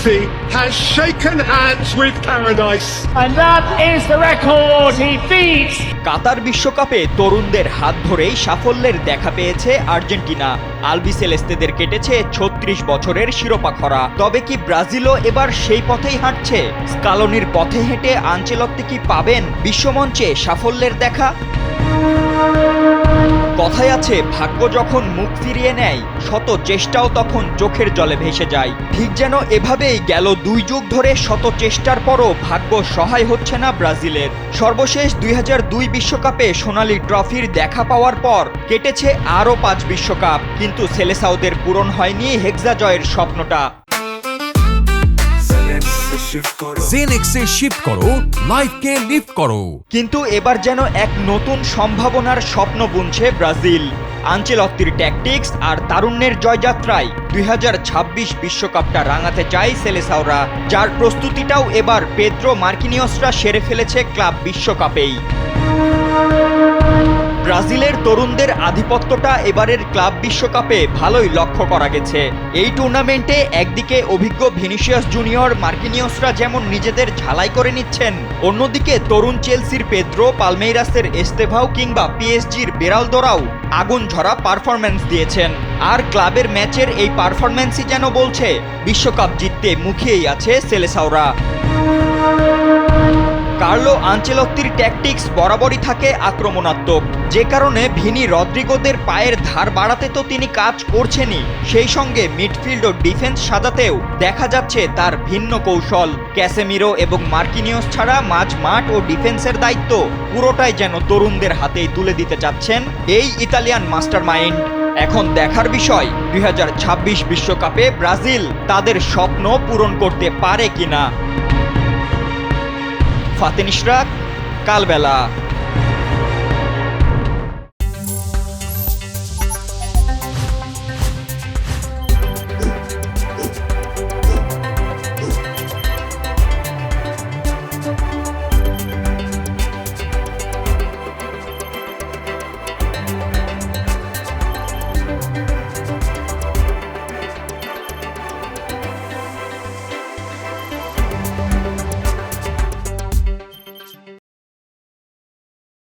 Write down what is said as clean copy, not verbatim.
Messi has shaken hands with paradise. And that is the record he beats. কাতার বিশ্বকাপে তরুণদের হাত ধরেই সাফল্যের দেখা পেয়েছে আর্জেন্টিনা। আলবিসেলেস্তেদের কেটেছে ৩৬ বছরের শিরোপা খরা। তবে কি ব্রাজিলও এবার সেই পথেই হাঁটছে? স্কালোনির পথে হেঁটে আনচেলত্তি কি পাবেন বিশ্বমঞ্চে সাফল্যের দেখা? কথায় আছে, ভাগ্য যখন মুখ ফিরিয়ে নেয়, শত চেষ্টাও তখন চোখের জলে ভেসে যায়। ঠিক যেন এভাবেই গেল ২ যুগ ধরে শত চেষ্টার পরও ভাগ্য সহায় হচ্ছে না ব্রাজিলের। সর্বশেষ ২০০২ বিশ্বকাপে সোনালী ট্রফির দেখা পাওয়ার পর কেটেছে আরও ৫ বিশ্বকাপ, কিন্তু সেলেসাওদের পূরণ হয়নি হেক্সা জয়ের স্বপ্নটা। জেনেক্সে শিফট করো, লাইফকে লিফট করো। কিন্তু এবার যেন এক নতুন সম্ভাবনার স্বপ্ন বুনছে ব্রাজিল। আনচেলত্তির ট্যাকটিক্স আর তারুণ্যের জয়যাত্রায় ২০২৬ বিশ্বকাপটা রাঙাতে চায় সেলেসাওরা, যার প্রস্তুতিটাও এবার পেদ্রো মার্কিনিয়সরা সেরে ফেলেছে ক্লাব বিশ্বকাপেই। ব্রাজিলের তরুণদের আধিপত্যটা এবারের ক্লাব বিশ্বকাপে ভালোই লক্ষ্য করা গেছে। এই টুর্নামেন্টে একদিকে অভিজ্ঞ ভিনিসিয়াস জুনিয়র মার্কিনিয়সরা যেমন নিজেদের ঝালাই করে নিচ্ছেন, অন্যদিকে তরুণ চেলসির পেদ্রো, পালমেইরাসের এস্তেভাও কিংবা পিএসজির বেরালদোরাও আগুন ঝরা পারফরম্যান্স দিয়েছেন। আর ক্লাবের ম্যাচের এই পারফরম্যান্সই যেন বলছে বিশ্বকাপ জিততে মুখিয়েই আছে সেলেসাওরা। কার্লো আনচেলত্তির ট্যাকটিক্স বরাবরই থাকে আক্রমণাত্মক, যে কারণে ভিনি রদ্রিগোদের পায়ের ধার বাড়াতে তো তিনি কাজ করছেনই, সেই সঙ্গে মিডফিল্ড ও ডিফেন্স সাজাতেও দেখা যাচ্ছে তার ভিন্ন কৌশল। ক্যাসেমিরো এবং মার্কিনিয়স ছাড়া মাঝ মাঠ ও ডিফেন্সের দায়িত্ব পুরোটাই যেন তরুণদের হাতেই তুলে দিতে চাচ্ছেন এই ইতালিয়ান মাস্টারমাইন্ড। এখন দেখার বিষয় ২০২৬ বিশ্বকাপে ব্রাজিল তাদের স্বপ্ন পূরণ করতে পারে কিনা। ফাতেন ইশরাক, কালবেলা।